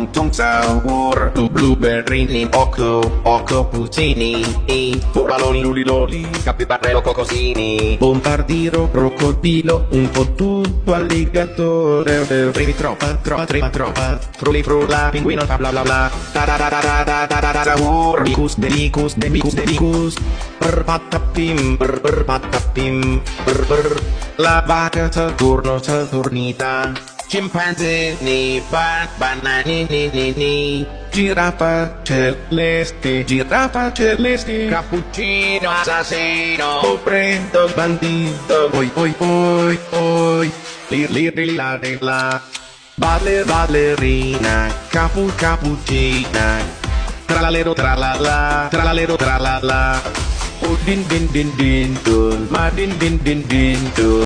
tong sahur. Blueberry ni oko puccini, baloni luliloli, capibarello cocosini, bombardiro, crocodilo, un po' tutto alligatore, bevi troppa, frulli frulla, pinguino fa bla bla bla, sahur, bicus, patapim, la vaca Saturnita, scimpanzé ni bananini, giraffa celeste, cappuccino assassino, prendo il bandito, oi, lirila, ballerina, cappuccina, tralalero tralala, oh din din dun, ma din din dun.